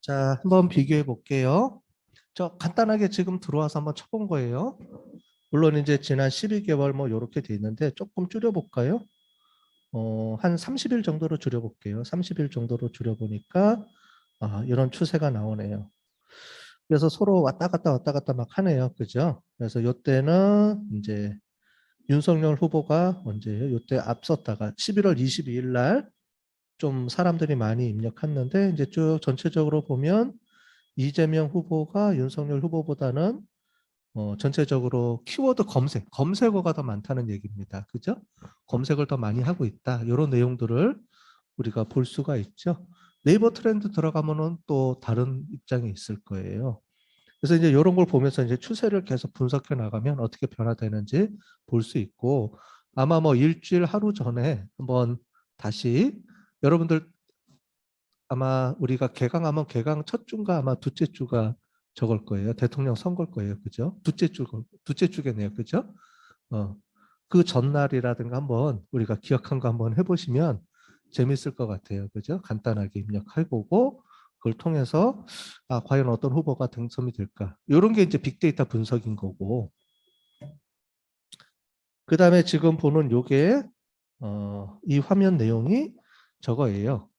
자, 한번 비교해 볼게요. 저 간단하게 지금 들어와서 한번 쳐본 거예요. 물론 이제 지난 12개월 뭐 이렇게 돼 있는데 조금 줄여 볼까요? 한 30일 정도로 줄여 볼게요. 30일 정도로 줄여 보니까 이런 추세가 나오네요. 그래서 서로 왔다 갔다 막 하네요. 그죠? 그래서 이때는 이제 윤석열 후보가 언제예요? 이때 앞섰다가 11월 22일 날 좀 사람들이 많이 입력했는데 이제 쭉 전체적으로 보면 이재명 후보가 윤석열 후보보다는 전체적으로 키워드 검색어가 더 많다는 얘기입니다. 그죠? 검색을 더 많이 하고 있다. 이런 내용들을 우리가 볼 수가 있죠. 네이버 트렌드 들어가면은 또 다른 입장이 있을 거예요. 그래서 이제 이런 걸 보면서 이제 추세를 계속 분석해 나가면 어떻게 변화되는지 볼 수 있고 아마 뭐 일주일 하루 전에 한번 다시 여러분들 아마 우리가 개강하면 개강 첫 주인가 아마 둘째 주가 저걸 거예요. 대통령 선거일 거예요. 그죠? 둘째 주겠네요. 그죠? 어, 그 전날이라든가 한번 우리가 기억한 거 한번 해보시면 재밌을 것 같아요. 그죠? 간단하게 입력해보고 그걸 통해서 과연 어떤 후보가 당선이 될까? 이런 게 이제 빅데이터 분석인 거고 그 다음에 지금 보는 요게 이 화면 내용이 저거예요.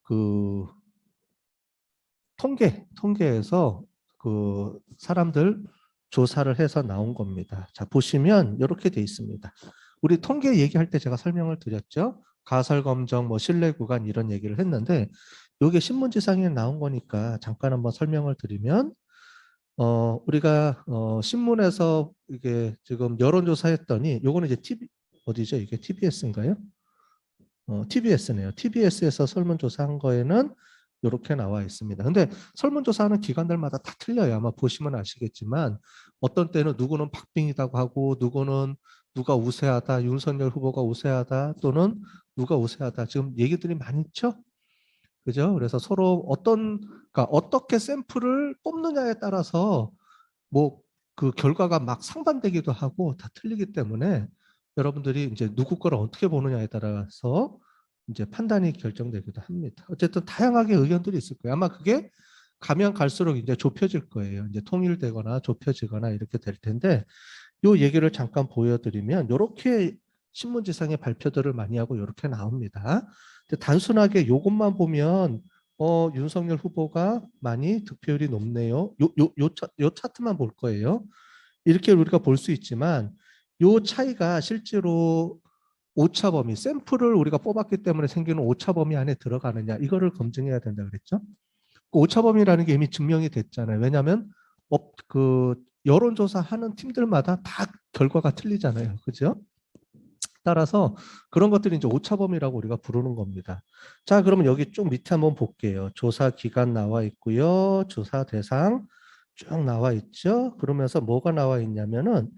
그 통계에서 그 사람들 조사를 해서 나온 겁니다. 자, 보시면 이렇게 돼 있습니다. 우리 통계 얘기할 때 제가 설명을 드렸죠. 가설 검정, 뭐 신뢰 구간 이런 얘기를 했는데 이게 신문지상에 나온 거니까 잠깐 한번 설명을 드리면 우리가 신문에서 이게 지금 여론조사했더니 요거는 이제 TV 어디죠? 이게 TBS인가요? TBS네요. TBS에서 설문조사한 거에는 이렇게 나와 있습니다. 근데 설문조사하는 기관들마다 다 틀려요. 아마 보시면 아시겠지만 어떤 때는 누구는 박빙이라고 하고 누구는 누가 우세하다, 윤석열 후보가 우세하다 또는 누가 우세하다. 지금 얘기들이 많이 있죠? 그죠? 그래서 서로 그러니까 어떻게 샘플을 뽑느냐에 따라서 뭐 그 결과가 막 상반되기도 하고 다 틀리기 때문에 여러분들이 이제 누구 거를 어떻게 보느냐에 따라서 이제 판단이 결정되기도 합니다. 어쨌든 다양하게 의견들이 있을 거예요. 아마 그게 가면 갈수록 이제 좁혀질 거예요. 이제 통일되거나 좁혀지거나 이렇게 될 텐데 요 얘기를 잠깐 보여드리면 이렇게 신문지상의 발표들을 많이 하고 이렇게 나옵니다. 근데 단순하게 요것만 보면 윤석열 후보가 많이 득표율이 높네요. 요 차트만 볼 거예요. 이렇게 우리가 볼 수 있지만 요 차이가 실제로 오차 범위, 샘플을 우리가 뽑았기 때문에 생기는 오차 범위 안에 들어가느냐 이거를 검증해야 된다 그랬죠. 그 오차 범위라는 게 이미 증명이 됐잖아요. 왜냐하면 그 여론조사하는 팀들마다 다 결과가 틀리잖아요. 그죠? 따라서 그런 것들이 이제 오차범위라고 우리가 부르는 겁니다. 자, 그러면 여기 쭉 밑에 한번 볼게요. 조사 기간 나와 있고요. 조사 대상 쭉 나와 있죠. 그러면서 뭐가 나와 있냐면은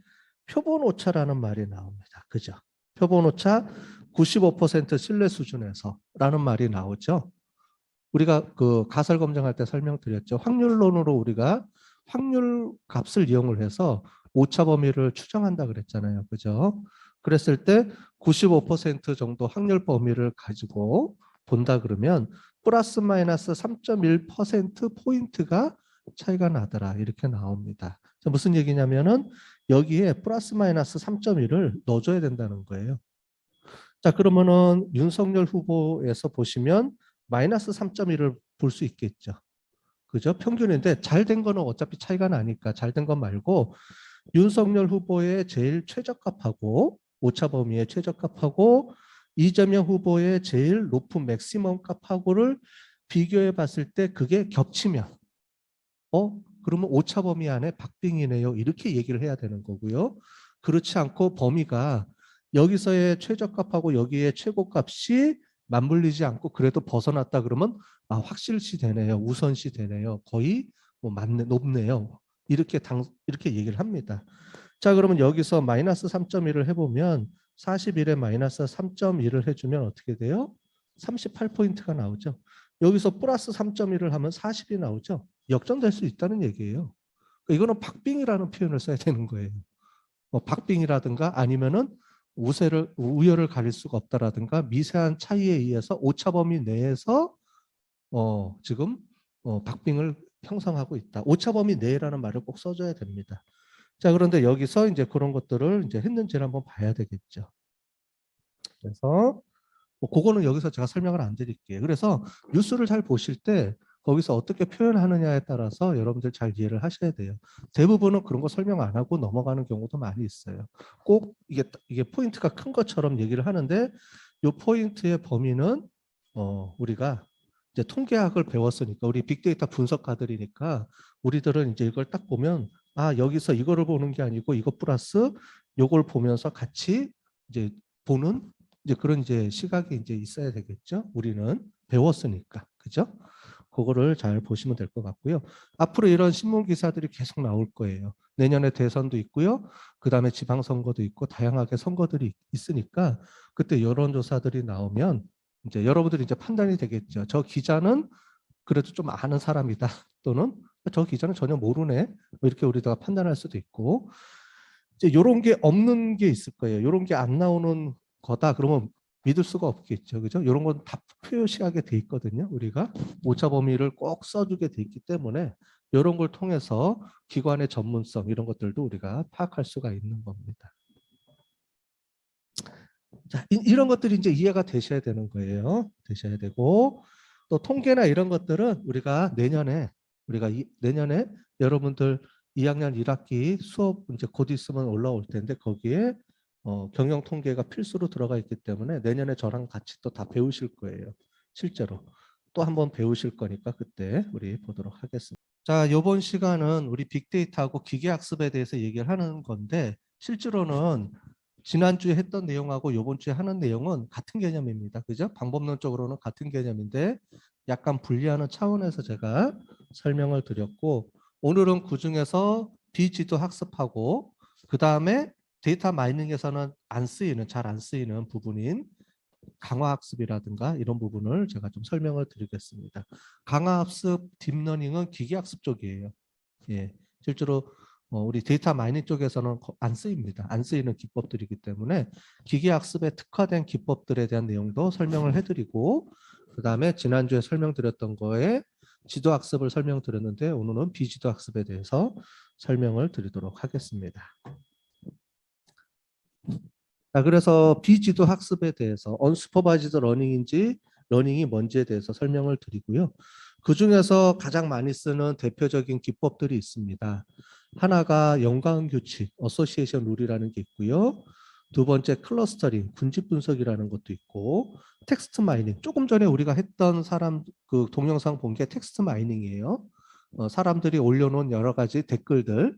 표본 오차라는 말이 나옵니다. 그죠? 표본 오차 95% 신뢰 수준에서라는 말이 나오죠. 우리가 그 가설 검증할 때 설명드렸죠. 확률론으로 우리가 확률 값을 이용을 해서 오차 범위를 추정한다 그랬잖아요. 그죠? 그랬을 때 95% 정도 확률 범위를 가지고 본다 그러면 플러스 마이너스 3.1% 포인트가 차이가 나더라. 이렇게 나옵니다. 무슨 얘기냐면은 여기에 플러스 마이너스 3.1을 넣어줘야 된다는 거예요. 자, 그러면은 윤석열 후보에서 보시면 마이너스 3.1을 볼 수 있겠죠. 그죠? 평균인데 잘 된 거는 어차피 차이가 나니까 잘 된 건 말고 윤석열 후보의 제일 최저값하고 오차 범위의 최저값하고 이재명 후보의 제일 높은 맥시멈 값하고를 비교해 봤을 때 그게 겹치면 그러면 오차 범위 안에 박빙이네요. 이렇게 얘기를 해야 되는 거고요. 그렇지 않고 범위가 여기서의 최저값하고 여기의 최고값이 맞물리지 않고 그래도 벗어났다 그러면 확실시 되네요. 우선시 되네요. 거의 뭐 맞네, 높네요. 이렇게 얘기를 합니다. 자, 그러면 여기서 마이너스 3.1을 해보면 41에 마이너스 3.1을 해주면 어떻게 돼요? 38포인트가 나오죠. 여기서 플러스 3.1을 하면 40이 나오죠. 역전될 수 있다는 얘기예요. 이거는 박빙이라는 표현을 써야 되는 거예요. 박빙이라든가 아니면은 우열을 가릴 수가 없다라든가 미세한 차이에 의해서 오차 범위 내에서 지금 박빙을 형성하고 있다. 오차범위 내라는 말을 꼭 써줘야 됩니다. 자, 그런데 여기서 이제 그런 것들을 이제 했는지를 한번 봐야 되겠죠. 그래서 그거는 여기서 제가 설명을 안 드릴게요. 그래서 뉴스를 잘 보실 때 거기서 어떻게 표현하느냐에 따라서 여러분들 잘 이해를 하셔야 돼요. 대부분은 그런 거 설명 안 하고 넘어가는 경우도 많이 있어요. 꼭 이게 포인트가 큰 것처럼 얘기를 하는데 이 포인트의 범위는 우리가 이제 통계학을 배웠으니까 우리 빅데이터 분석가들이니까 우리들은 이제 이걸 딱 보면 여기서 이거를 보는 게 아니고 이거 플러스 요걸 보면서 같이 이제 보는 이제 그런 이제 시각이 이제 있어야 되겠죠. 우리는 배웠으니까. 그죠? 그거를 잘 보시면 될 것 같고요. 앞으로 이런 신문 기사들이 계속 나올 거예요. 내년에 대선도 있고요. 그다음에 지방선거도 있고 다양하게 선거들이 있으니까 그때 여론조사들이 나오면 이제 여러분들이 이제 판단이 되겠죠. 저 기자는 그래도 좀 아는 사람이다. 또는 저 기자는 전혀 모르네. 뭐 이렇게 우리가 판단할 수도 있고 이제 이런 게 없는 게 있을 거예요. 이런 게 안 나오는 거다. 그러면 믿을 수가 없겠죠. 그죠? 이런 건 다 표시하게 돼 있거든요. 우리가 오차 범위를 꼭 써주게 돼 있기 때문에 이런 걸 통해서 기관의 전문성 이런 것들도 우리가 파악할 수가 있는 겁니다. 자, 이런 것들이 이제 이해가 되셔야 되는 거예요. 되셔야 되고 또 통계나 이런 것들은 우리가 내년에 여러분들 2학년 1학기 수업 이제 곧 있으면 올라올 텐데 거기에 경영 통계가 필수로 들어가 있기 때문에 내년에 저랑 같이 또 다 배우실 거예요. 실제로 또 한번 배우실 거니까 그때 우리 보도록 하겠습니다. 자, 이번 시간은 우리 빅데이터하고 기계학습에 대해서 얘기를 하는 건데 실제로는 지난주에 했던 내용하고 이번 주에 하는 내용은 같은 개념입니다. 그죠? 방법론적으로는 같은 개념인데 약간 분리하는 차원에서 제가 설명을 드렸고 오늘은 그중에서 비지도 학습하고 그 다음에 데이터 마이닝에서는 잘 안 쓰이는 부분인 강화학습이라든가 이런 부분을 제가 좀 설명을 드리겠습니다. 강화학습, 딥러닝은 기계학습 쪽이에요. 예, 실제로 우리 데이터 마이닝 쪽에서는 안 쓰입니다. 안 쓰이는 기법들이기 때문에 기계학습에 특화된 기법들에 대한 내용도 설명을 해드리고 그 다음에 지난주에 설명드렸던 거에 지도학습을 설명드렸는데 오늘은 비지도학습에 대해서 설명을 드리도록 하겠습니다. 자, 그래서 비지도 학습에 대해서 언슈퍼바이즈드 러닝이 뭔지에 대해서 설명을 드리고요. 그 중에서 가장 많이 쓰는 대표적인 기법들이 있습니다. 하나가 연관 규칙, 어소시에이션 룰이라는 게 있고요. 두 번째 클러스터링, 군집 분석이라는 것도 있고, 텍스트 마이닝. 조금 전에 우리가 했던 그 동영상 본 게 텍스트 마이닝이에요. 사람들이 올려놓은 여러 가지 댓글들,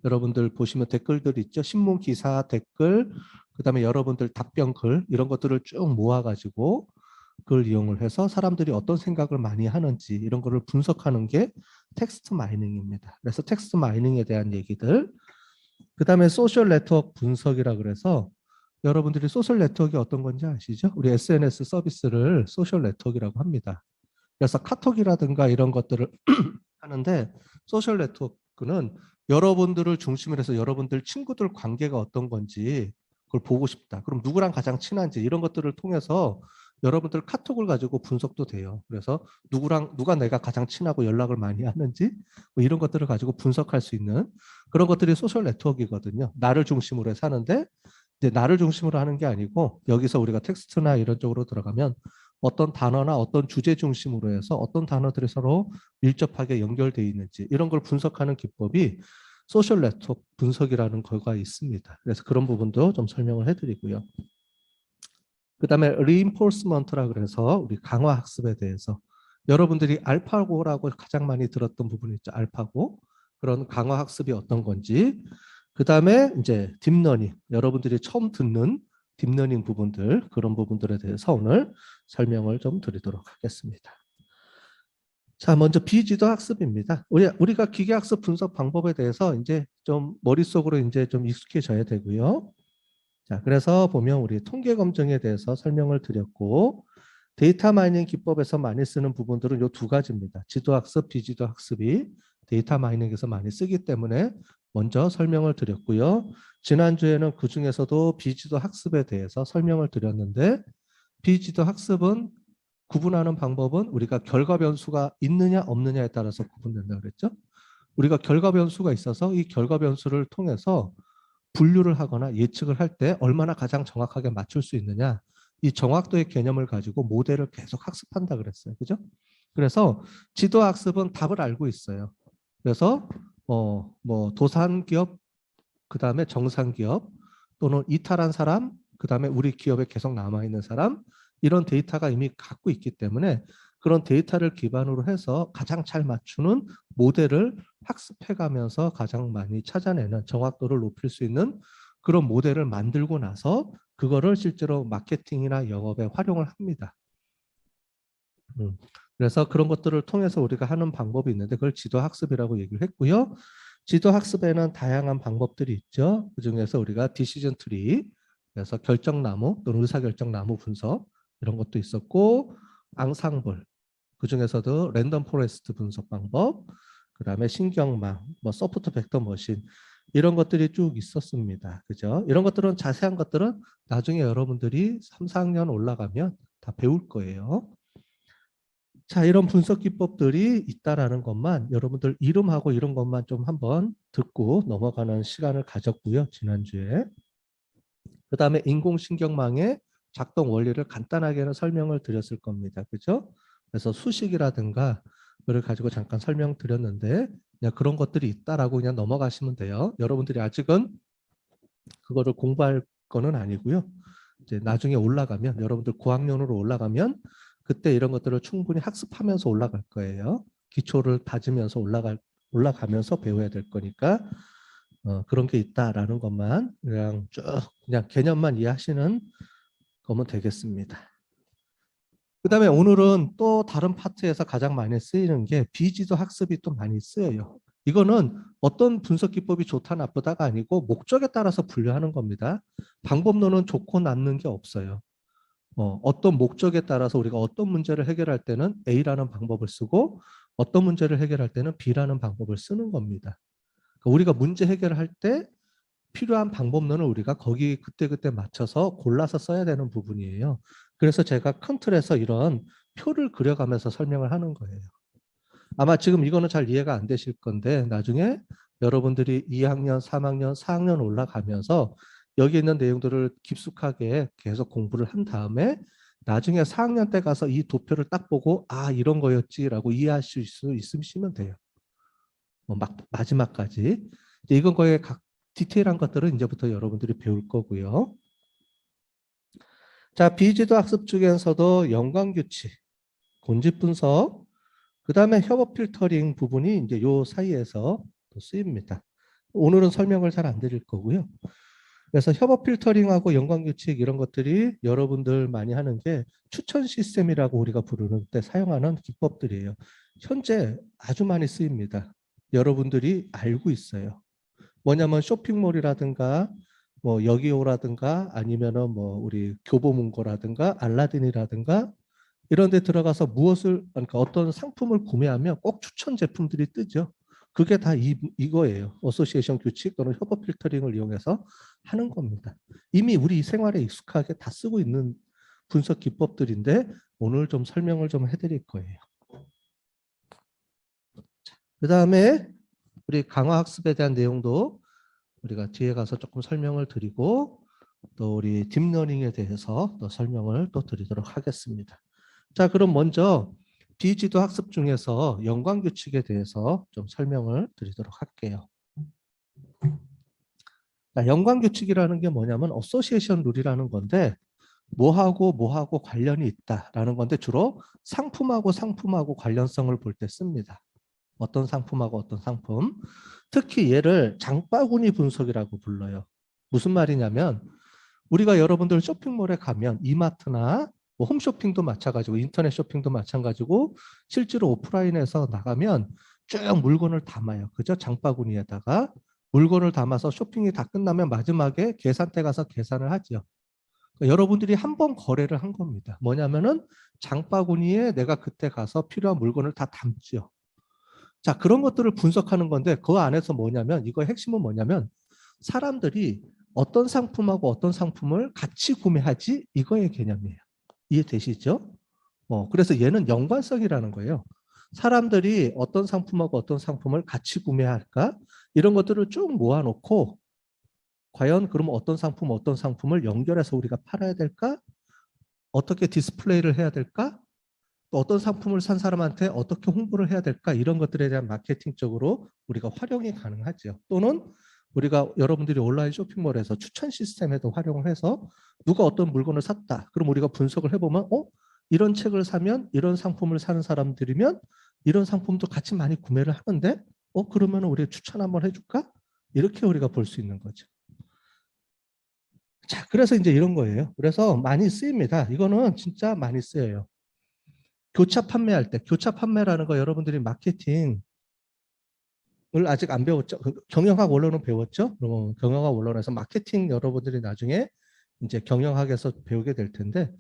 여러분들 보시면 댓글들 있죠. 신문 기사 댓글, 그다음에 여러분들 답변 글 이런 것들을 쭉 모아가지고 그걸 이용을 해서 사람들이 어떤 생각을 많이 하는지 이런 거를 분석하는 게 텍스트 마이닝입니다. 그래서 텍스트 마이닝에 대한 얘기들. 그다음에 소셜 네트워크 분석이라 그래서 여러분들이 소셜 네트워크가 어떤 건지 아시죠? 우리 SNS 서비스를 소셜 네트워크라고 합니다. 그래서 카톡이라든가 이런 것들을 하는데 소셜 네트워크는 여러분들을 중심으로 해서 여러분들 친구들 관계가 어떤 건지 그걸 보고 싶다. 그럼 누구랑 가장 친한지 이런 것들을 통해서 여러분들 카톡을 가지고 분석도 돼요. 그래서 누가 내가 가장 친하고 연락을 많이 하는지 뭐 이런 것들을 가지고 분석할 수 있는 그런 것들이 소셜 네트워크거든요. 나를 중심으로 해서 하는데 이제 나를 중심으로 하는 게 아니고 여기서 우리가 텍스트나 이런 쪽으로 들어가면 어떤 단어나 어떤 주제 중심으로 해서 어떤 단어들이 서로 밀접하게 연결되어 있는지 이런 걸 분석하는 기법이 소셜 네트워크 분석이라는 거가 있습니다. 그래서 그런 부분도 좀 설명을 해드리고요. 그 다음에 reinforcement라 그래서 우리 강화 학습에 대해서 여러분들이 알파고라고 가장 많이 들었던 부분이 있죠. 알파고 그런 강화 학습이 어떤 건지 그 다음에 이제 딥러닝 여러분들이 처음 듣는 딥러닝 부분들 그런 부분들에 대해서 오늘 설명을 좀 드리도록 하겠습니다. 자, 먼저 비지도 학습입니다. 우리가 기계학습 분석 방법에 대해서 이제 좀 머릿속으로 이제 좀 익숙해져야 되고요. 자, 그래서 보면 우리 통계 검증에 대해서 설명을 드렸고 데이터 마이닝 기법에서 많이 쓰는 부분들은 이 두 가지입니다. 지도학습, 비지도학습이 데이터 마이닝에서 많이 쓰기 때문에 먼저 설명을 드렸고요. 지난주에는 그 중에서도 비지도 학습에 대해서 설명을 드렸는데 비지도 학습은 구분하는 방법은 우리가 결과 변수가 있느냐 없느냐에 따라서 구분된다 그랬죠. 우리가 결과 변수가 있어서 이 결과 변수를 통해서 분류를 하거나 예측을 할 때 얼마나 가장 정확하게 맞출 수 있느냐, 이 정확도의 개념을 가지고 모델을 계속 학습한다 그랬어요. 그죠? 그래서 지도 학습은 답을 알고 있어요. 그래서 뭐 도산 기업, 그다음에 정상 기업, 또는 이탈한 사람, 그다음에 우리 기업에 계속 남아 있는 사람, 이런 데이터가 이미 갖고 있기 때문에 그런 데이터를 기반으로 해서 가장 잘 맞추는 모델을 학습해 가면서 가장 많이 찾아내는, 정확도를 높일 수 있는 그런 모델을 만들고 나서 그거를 실제로 마케팅이나 영업에 활용을 합니다. 그래서 그런 것들을 통해서 우리가 하는 방법이 있는데 그걸 지도학습이라고 얘기를 했고요. 지도학습에는 다양한 방법들이 있죠. 그중에서 우리가 디시전 트리, 그래서 결정나무 또는 의사결정나무 분석, 이런 것도 있었고, 앙상블, 그중에서도 랜덤 포레스트 분석 방법, 그다음에 신경망, 뭐 소프트 벡터 머신, 이런 것들이 쭉 있었습니다. 그죠? 이런 것들은, 자세한 것들은 나중에 여러분들이 3, 4학년 올라가면 다 배울 거예요. 자, 이런 분석 기법들이 있다라는 것만, 여러분들 이름하고 이런 것만 좀 한번 듣고 넘어가는 시간을 가졌고요, 지난주에. 그 다음에 인공신경망의 작동 원리를 간단하게는 설명을 드렸을 겁니다. 그죠? 그래서 수식이라든가 그걸 가지고 잠깐 설명드렸는데, 그냥 그런 것들이 있다라고 그냥 넘어가시면 돼요. 여러분들이 아직은 그거를 공부할 거는 아니고요. 이제 나중에 올라가면, 여러분들 고학년으로 올라가면 그때 이런 것들을 충분히 학습하면서 올라갈 거예요. 기초를 다지면서 올라가면서 배워야 될 거니까 그런 게 있다라는 것만 그냥 쭉 그냥 개념만 이해하시는 거면 되겠습니다. 그 다음에 오늘은 또 다른 파트에서 가장 많이 쓰이는 게 비지도 학습이 또 많이 쓰여요. 이거는 어떤 분석 기법이 좋다 나쁘다가 아니고 목적에 따라서 분류하는 겁니다. 방법론은 좋고 나쁜 게 없어요. 어떤 목적에 따라서 우리가 어떤 문제를 해결할 때는 A라는 방법을 쓰고 어떤 문제를 해결할 때는 B라는 방법을 쓰는 겁니다. 그러니까 우리가 문제 해결할 때 필요한 방법론을 우리가 거기 그때그때 맞춰서 골라서 써야 되는 부분이에요. 그래서 제가 큰 틀에서 이런 표를 그려가면서 설명을 하는 거예요. 아마 지금 이거는 잘 이해가 안 되실 건데 나중에 여러분들이 2학년, 3학년, 4학년 올라가면서 여기 있는 내용들을 깊숙하게 계속 공부를 한 다음에 나중에 4학년 때 가서 이 도표를 딱 보고 아 이런 거였지라고 이해하실 수 있으시면 돼요. 마지막까지. 이건 거의 각 디테일한 것들은 이제부터 여러분들이 배울 거고요. 자, 비지도 학습 중에서도 연관규칙, 본질 분석, 그 다음에 협업 필터링 부분이 이제 요 사이에서 또 쓰입니다. 오늘은 설명을 잘 안 드릴 거고요. 그래서 협업 필터링하고 연관규칙 이런 것들이 여러분들 많이 하는 게 추천 시스템이라고 우리가 부르는 때 사용하는 기법들이에요. 현재 아주 많이 쓰입니다. 여러분들이 알고 있어요. 뭐냐면 쇼핑몰이라든가 뭐 여기오라든가 아니면은 뭐 우리 교보문고라든가 알라딘이라든가 이런 데 들어가서 무엇을, 그러니까 어떤 상품을 구매하면 꼭 추천 제품들이 뜨죠. 그게 다 이거예요. 어소시에이션 규칙 또는 협업 필터링을 이용해서 하는 겁니다. 이미 우리 생활에 익숙하게 다 쓰고 있는 분석 기법들인데 오늘 좀 설명을 좀 해드릴 거예요. 그 다음에 우리 강화학습에 대한 내용도 우리가 뒤에 가서 조금 설명을 드리고 또 우리 딥러닝에 대해서 또 설명을 또 드리도록 하겠습니다. 자, 그럼 먼저 비지도 학습 중에서 연관규칙에 대해서 좀 설명을 드리도록 할게요. 자, 연관규칙이라는 게 뭐냐면 어소시에이션 룰이라는 건데 뭐하고 관련이 있다라는 건데 주로 상품하고 관련성을 볼 때 씁니다. 어떤 상품하고 어떤 상품. 특히 얘를 장바구니 분석이라고 불러요. 무슨 말이냐면 우리가 여러분들 쇼핑몰에 가면 이마트나 뭐 홈쇼핑도 마찬가지고 인터넷 쇼핑도 마찬가지고 실제로 오프라인에서 나가면 쭉 물건을 담아요. 그죠? 장바구니에다가 물건을 담아서 쇼핑이 다 끝나면 마지막에 계산대 가서 계산을 하죠. 그러니까 여러분들이 한 번 거래를 한 겁니다. 뭐냐면은 장바구니에 내가 그때 가서 필요한 물건을 다 담죠. 자, 그런 것들을 분석하는 건데 그 안에서 뭐냐면 이거 핵심은 뭐냐면 사람들이 어떤 상품하고 어떤 상품을 같이 구매하지 이거의 개념이에요. 이해되시죠? 그래서 얘는 연관성이라는 거예요. 사람들이 어떤 상품하고 어떤 상품을 같이 구매할까? 이런 것들을 쭉 모아놓고 과연 그러면 어떤 상품을 연결해서 우리가 팔아야 될까? 어떻게 디스플레이를 해야 될까? 또 어떤 상품을 산 사람한테 어떻게 홍보를 해야 될까? 이런 것들에 대한 마케팅적으로 우리가 활용이 가능하죠. 또는 우리가 여러분들이 온라인 쇼핑몰에서 추천 시스템에도 활용을 해서 누가 어떤 물건을 샀다. 그럼 우리가 분석을 해보면 이런 책을 사면 이런 상품을 사는 사람들이면 이런 상품도 같이 많이 구매를 하는데 그러면 우리가 추천 한번 해줄까? 이렇게 우리가 볼 수 있는 거죠. 자, 그래서 이제 이런 거예요. 그래서 많이 쓰입니다. 이거는 진짜 많이 쓰여요. 교차 판매할 때, 교차 판매라는 거 여러분들이 마케팅을 아직 안 배웠죠? 경영학 원론은 배웠죠? 경영학 원론에서 마케팅 여러분들이 나중에 이제 경영학에서 배우게 될 텐데,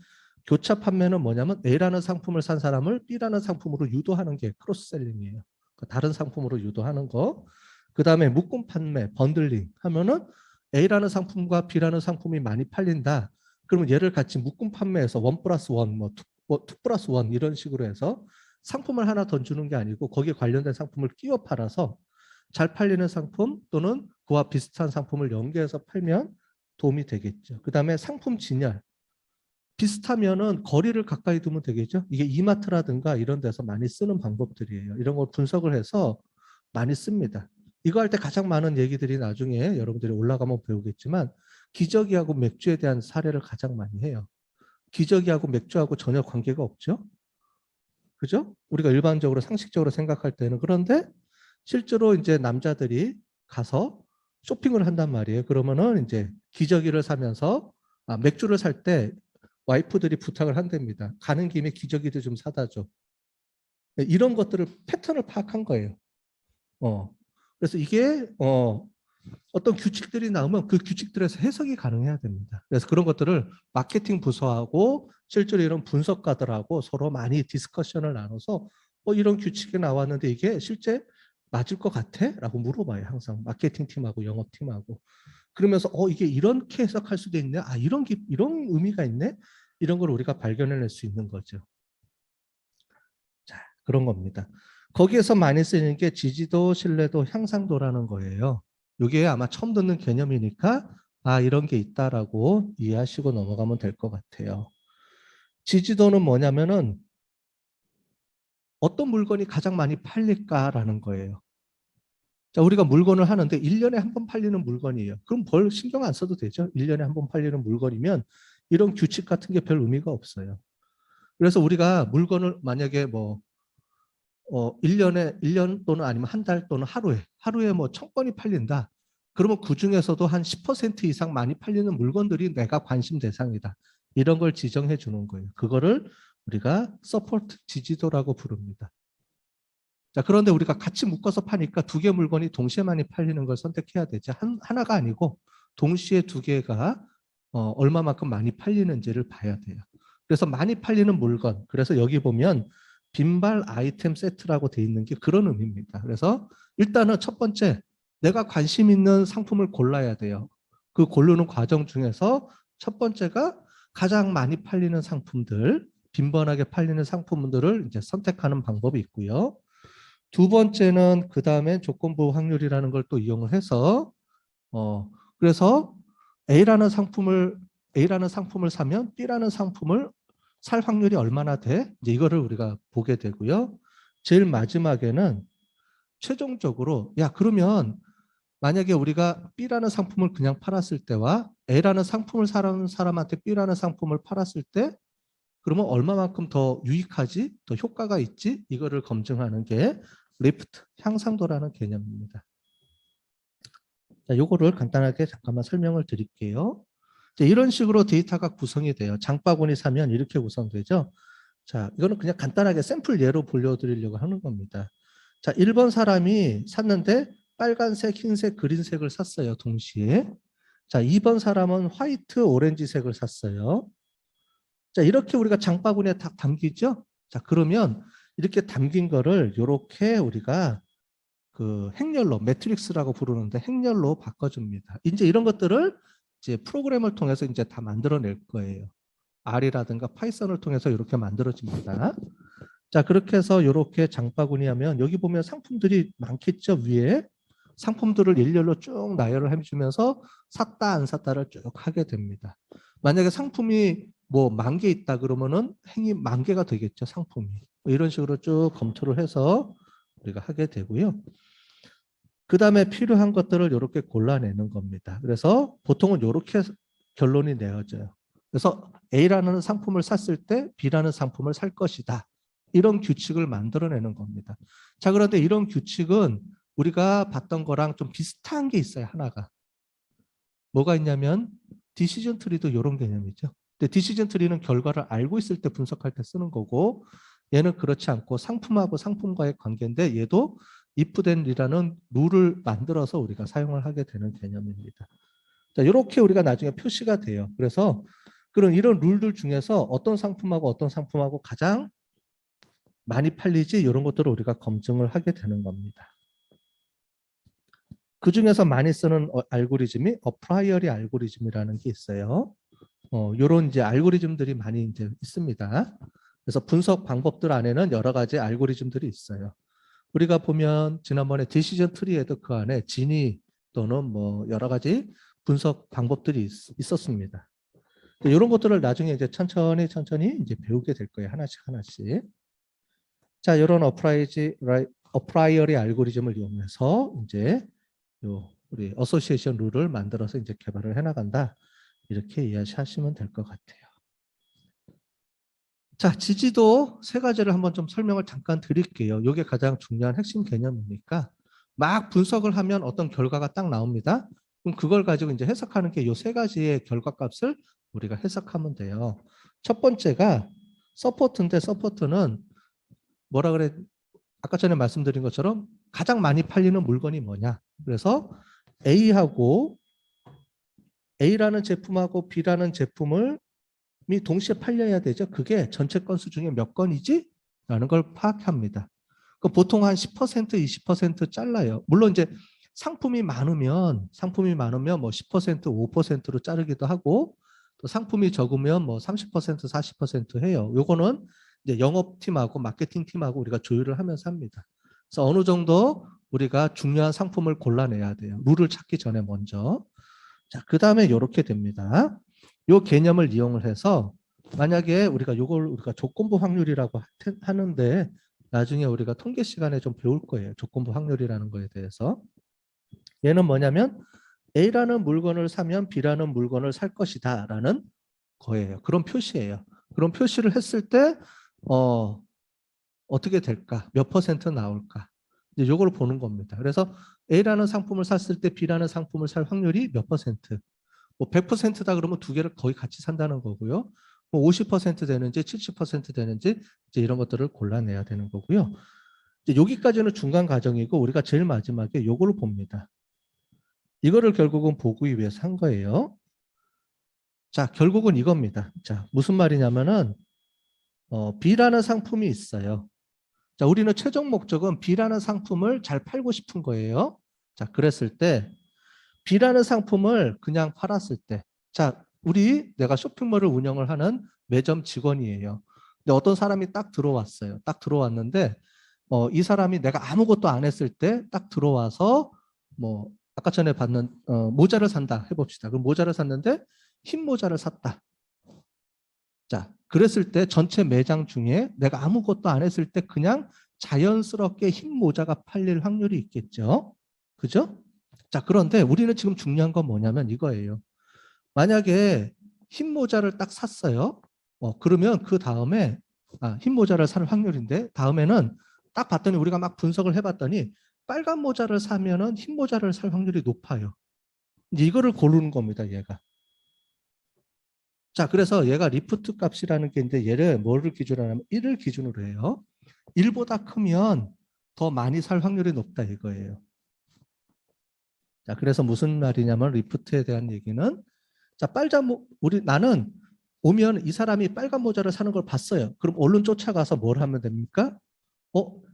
교차 판매는 뭐냐면 A라는 상품을 산 사람을 B라는 상품으로 유도하는 게 크로스셀링이에요. 다른 상품으로 유도하는 거. 그 다음에 묶음 판매, 번들링 하면은 A라는 상품과 B라는 상품이 많이 팔린다. 그러면 얘를 같이 묶음 판매해서 1+1, 뭐 2+1 이런 식으로 해서 상품을 하나 던지는 게 아니고 거기에 관련된 상품을 끼워 팔아서 잘 팔리는 상품 또는 그와 비슷한 상품을 연계해서 팔면 도움이 되겠죠. 그 다음에 상품 진열. 비슷하면은 거리를 가까이 두면 되겠죠. 이게 이마트라든가 이런 데서 많이 쓰는 방법들이에요. 이런 걸 분석을 해서 많이 씁니다. 이거 할 때 가장 많은 얘기들이 나중에 여러분들이 올라가면 배우겠지만 기저귀하고 맥주에 대한 사례를 가장 많이 해요. 기저귀하고 맥주하고 전혀 관계가 없죠. 그죠? 우리가 일반적으로 상식적으로 생각할 때는. 그런데 실제로 이제 남자들이 가서 쇼핑을 한단 말이에요. 그러면은 이제 기저귀를 사면서 맥주를 살 때 와이프들이 부탁을 한답니다. 가는 김에 기저귀도 좀 사다 줘. 이런 것들을 패턴을 파악한 거예요. 그래서 이게 어떤 규칙들이 나오면 그 규칙들에서 해석이 가능해야 됩니다. 그래서 그런 것들을 마케팅 부서하고 실제로 이런 분석가들하고 서로 많이 디스커션을 나눠서 이런 규칙이 나왔는데 이게 실제 맞을 것 같아? 라고 물어봐요. 항상 마케팅 팀하고 영업팀하고. 그러면서 이게 이렇게 해석할 수도 있네. 이런 의미가 있네. 이런 걸 우리가 발견해낼 수 있는 거죠. 자, 그런 겁니다. 거기에서 많이 쓰이는 게 지지도, 신뢰도, 향상도라는 거예요. 이게 아마 처음 듣는 개념이니까 이런 게 있다라고 이해하시고 넘어가면 될 것 같아요. 지지도는 뭐냐면은 어떤 물건이 가장 많이 팔릴까라는 거예요. 자, 우리가 물건을 하는데 1년에 한 번 팔리는 물건이에요. 그럼 별 신경 안 써도 되죠. 1년에 한 번 팔리는 물건이면 이런 규칙 같은 게 별 의미가 없어요. 그래서 우리가 물건을 만약에 1년 또는 아니면 한 달 또는 하루에 뭐 1000건이 팔린다. 그러면 그 중에서도 한 10% 이상 많이 팔리는 물건들이 내가 관심 대상이다. 이런 걸 지정해 주는 거예요. 그거를 우리가 서포트 지지도라고 부릅니다. 자, 그런데 우리가 같이 묶어서 파니까 두 개 물건이 동시에 많이 팔리는 걸 선택해야 되죠. 하나가 아니고 동시에 두 개가 얼마만큼 많이 팔리는지를 봐야 돼요. 그래서 많이 팔리는 물건, 그래서 여기 보면 빈발 아이템 세트라고 돼 있는 게 그런 의미입니다. 그래서 일단은 첫 번째, 내가 관심 있는 상품을 골라야 돼요. 그 고르는 과정 중에서 첫 번째가 가장 많이 팔리는 상품들, 빈번하게 팔리는 상품들을 이제 선택하는 방법이 있고요. 두 번째는 그 다음에 조건부 확률이라는 걸 또 이용을 해서 그래서 A라는 상품을 사면 B라는 상품을 살 확률이 얼마나 돼? 이제 이거를 우리가 보게 되고요. 제일 마지막에는 최종적으로 그러면 만약에 우리가 B라는 상품을 그냥 팔았을 때와 A라는 상품을 사는 사람한테 B라는 상품을 팔았을 때 그러면 얼마만큼 더 유익하지? 더 효과가 있지? 이거를 검증하는 게 리프트, 향상도라는 개념입니다. 자, 요거를 간단하게 잠깐만 설명을 드릴게요. 자, 이런 식으로 데이터가 구성이 돼요. 장바구니 사면 이렇게 구성되죠. 자, 이거는 그냥 간단하게 샘플 예로 보여드리려고 하는 겁니다. 자, 1번 사람이 샀는데 빨간색, 흰색, 그린색을 샀어요. 동시에. 자, 2번 사람은 화이트, 오렌지색을 샀어요. 자, 이렇게 우리가 장바구니에 다 담기죠? 자, 그러면 이렇게 담긴 거를 이렇게 우리가 그 행렬로 매트릭스라고 부르는데 행렬로 바꿔줍니다. 이제 이런 것들을 이제 프로그램을 통해서 이제 다 만들어낼 거예요. R이라든가 파이썬을 통해서 이렇게 만들어집니다. 자, 그렇게 해서 이렇게 장바구니 하면 여기 보면 상품들이 많겠죠. 위에 상품들을 일렬로 쭉 나열을 해주면서 샀다 안 샀다를 쭉 하게 됩니다. 만약에 상품이 뭐 10,000개 있다 그러면은 행위 10,000개가 되겠죠. 상품이. 이런 식으로 쭉 검토를 해서 우리가 하게 되고요. 그 다음에 필요한 것들을 이렇게 골라내는 겁니다. 그래서 보통은 이렇게 결론이 내어져요. 그래서 A라는 상품을 샀을 때 B라는 상품을 살 것이다. 이런 규칙을 만들어내는 겁니다. 자, 그런데 이런 규칙은 우리가 봤던 거랑 좀 비슷한 게 있어요. 하나가. 뭐가 있냐면 디시전 트리도 이런 개념이죠. 근데 디시전 트리는 결과를 알고 있을 때 분석할 때 쓰는 거고 얘는 그렇지 않고 상품하고 상품과의 관계인데 얘도 if then이라는 룰을 만들어서 우리가 사용을 하게 되는 개념입니다. 자, 이렇게 우리가 나중에 표시가 돼요. 그래서 그런 이런 룰들 중에서 어떤 상품하고 가장 많이 팔리지 이런 것들을 우리가 검증을 하게 되는 겁니다. 그 중에서 많이 쓰는 알고리즘이 어프라이어리 알고리즘이라는 게 있어요. 이런 이제 알고리즘들이 많이 이제 있습니다. 그래서 분석 방법들 안에는 여러 가지 알고리즘들이 있어요. 우리가 보면 지난번에 디시전 트리에도 그 안에 진위 또는 뭐 여러 가지 분석 방법들이 있었습니다. 이런 것들을 나중에 이제 천천히 이제 배우게 될 거예요. 하나씩. 자, 이런 어프라이어리 알고리즘을 이용해서 이제 우리 어소시에이션 룰을 만들어서 이제 개발을 해나간다. 이렇게 이해하시면 될 것 같아요. 자, 지지도 세 가지를 한번 좀 설명을 잠깐 드릴게요. 이게 가장 중요한 핵심 개념이니까 막 분석을 하면 어떤 결과가 딱 나옵니다. 그럼 그걸 가지고 이제 해석하는 게 이 세 가지의 결과값을 우리가 해석하면 돼요. 첫 번째가 서포트인데 서포트는 뭐라 그래? 아까 전에 말씀드린 것처럼 가장 많이 팔리는 물건이 뭐냐? 그래서 A라는 제품하고 B라는 제품을 동시에 팔려야 되죠. 그게 전체 건수 중에 몇 건이지? 라는 걸 파악합니다. 보통 한 10%, 20% 잘라요. 물론 이제 상품이 많으면 뭐 10%, 5%로 자르기도 하고 또 상품이 적으면 뭐 30%, 40% 해요. 요거는 이제 영업팀하고 마케팅팀하고 우리가 조율을 하면서 합니다. 그래서 어느 정도 우리가 중요한 상품을 골라내야 돼요. 룰을 찾기 전에 먼저. 자, 그 다음에 이렇게 됩니다. 요 개념을 이용을 해서 만약에 우리가 조건부 확률이라고 하는데 나중에 우리가 통계 시간에 좀 배울 거예요. 조건부 확률이라는 거에 대해서. 얘는 뭐냐면 A라는 물건을 사면 B라는 물건을 살 것이다 라는 거예요. 그런 표시예요. 그런 표시를 했을 때 어떻게 될까? 몇 퍼센트 나올까? 이제 요걸 보는 겁니다. 그래서 A라는 상품을 샀을 때 B라는 상품을 살 확률이 몇 퍼센트? 뭐 100%다 그러면 두 개를 거의 같이 산다는 거고요. 뭐 50% 되는지 70% 되는지 이제 이런 것들을 골라내야 되는 거고요. 이제 여기까지는 중간 과정이고 우리가 제일 마지막에 요거를 봅니다. 이거를 결국은 보기 위해서 한 거예요. 자, 결국은 이겁니다. 자, 무슨 말이냐면은 B라는 상품이 있어요. 자, 우리는 최종 목적은 B라는 상품을 잘 팔고 싶은 거예요. 자, 그랬을 때 B라는 상품을 그냥 팔았을 때, 자, 내가 쇼핑몰을 운영을 하는 매점 직원이에요. 근데 어떤 사람이 딱 들어왔어요. 딱 들어왔는데, 이 사람이 내가 아무것도 안 했을 때 딱 들어와서, 뭐, 아까 전에 봤는, 모자를 산다 해봅시다. 그럼 모자를 샀는데, 흰 모자를 샀다. 자, 그랬을 때 전체 매장 중에 내가 아무것도 안 했을 때 그냥 자연스럽게 흰 모자가 팔릴 확률이 있겠죠. 그죠? 자, 그런데 우리는 지금 중요한 건 뭐냐면 이거예요. 만약에 흰 모자를 딱 샀어요. 그러면 그 다음에 흰 모자를 살 확률인데 다음에는 딱 봤더니 우리가 막 분석을 해봤더니 빨간 모자를 사면은 흰 모자를 살 확률이 높아요. 이제 이거를 고르는 겁니다, 얘가. 자, 그래서 얘가 리프트 값이라는 게 있는데 얘를 뭐를 기준으로 하냐면 1을 기준으로 해요. 1보다 크면 더 많이 살 확률이 높다 이거예요. 자, 그래서 무슨 말이냐면 리프트에 대한 얘기는 자, 나는 오면 이 사람이 빨간 모자를 사는 걸 봤어요. 그럼 얼른 쫓아가서 뭘 하면 됩니까?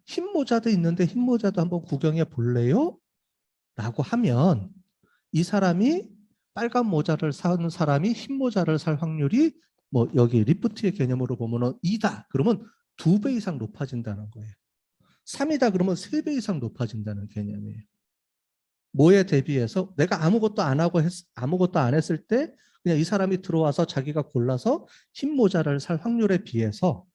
흰 모자도 있는데 흰 모자도 한번 구경해 볼래요? 라고 하면 이 사람이 빨간 모자를 사는 사람이 흰 모자를 살 확률이 뭐 여기 리프트의 개념으로 보면은 2다. 그러면 2배 이상 높아진다는 거예요. 3이다 그러면 3배 이상 높아진다는 개념이에요. 뭐에 대비해서 내가 아무것도 안 했을 때 그냥 이 사람이 들어와서 자기가 골라서 흰 모자를 살 확률에 비해서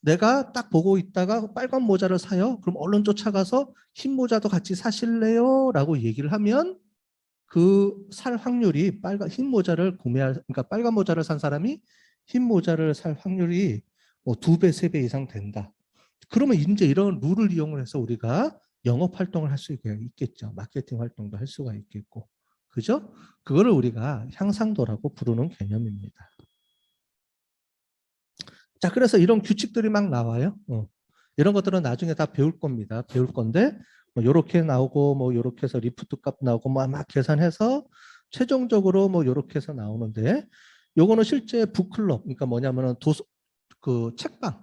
내가 딱 보고 있다가 빨간 모자를 사요. 그럼 얼른 쫓아가서 흰 모자도 같이 사실래요? 라고 얘기를 하면 그 살 확률이 흰 모자를 그러니까 빨간 모자를 산 사람이 흰 모자를 살 확률이 뭐 2배, 3배 이상 된다. 그러면 이제 이런 룰을 이용을 해서 우리가 영업 활동을 할 수 있겠죠. 마케팅 활동도 할 수가 있겠고. 그죠? 그거를 우리가 향상도라고 부르는 개념입니다. 자, 그래서 이런 규칙들이 막 나와요. 이런 것들은 나중에 다 배울 겁니다. 배울 건데, 뭐 요렇게 나오고, 뭐 요렇게 해서 리프트 값 나오고, 뭐 막 계산해서 최종적으로 뭐 요렇게 해서 나오는데, 요거는 실제 북클럽, 그러니까 뭐냐면은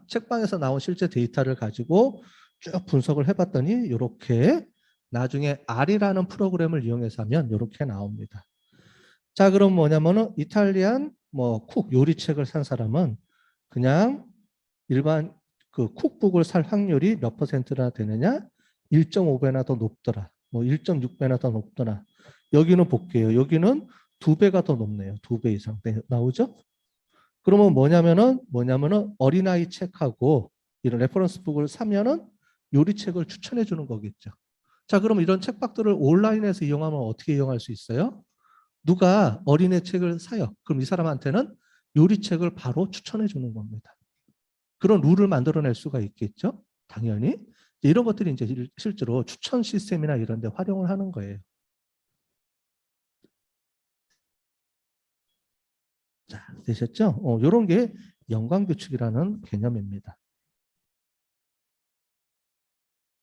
책방에서 나온 실제 데이터를 가지고 쭉 분석을 해봤더니 요렇게 나중에 R이라는 프로그램을 이용해서 하면 요렇게 나옵니다. 자, 그럼 뭐냐면은 이탈리안 뭐 쿡 요리책을 산 사람은 그냥 일반 그 쿡북을 살 확률이 몇 퍼센트나 되느냐? 1.5배나 더 높더라. 뭐 1.6배나 더 높더라. 여기는 볼게요. 여기는 2배가 더 높네요. 2배 이상 나오죠? 그러면 뭐냐면은 어린아이 책하고 이런 레퍼런스북을 사면은 요리책을 추천해 주는 거겠죠. 자, 그럼 이런 책박들을 온라인에서 이용하면 어떻게 이용할 수 있어요? 누가 어린애 책을 사요. 그럼 이 사람한테는 요리책을 바로 추천해 주는 겁니다. 그런 룰을 만들어낼 수가 있겠죠. 당연히. 이런 것들이 이제 실제로 추천 시스템이나 이런 데 활용을 하는 거예요. 자, 되셨죠? 이런 게 연관규칙이라는 개념입니다.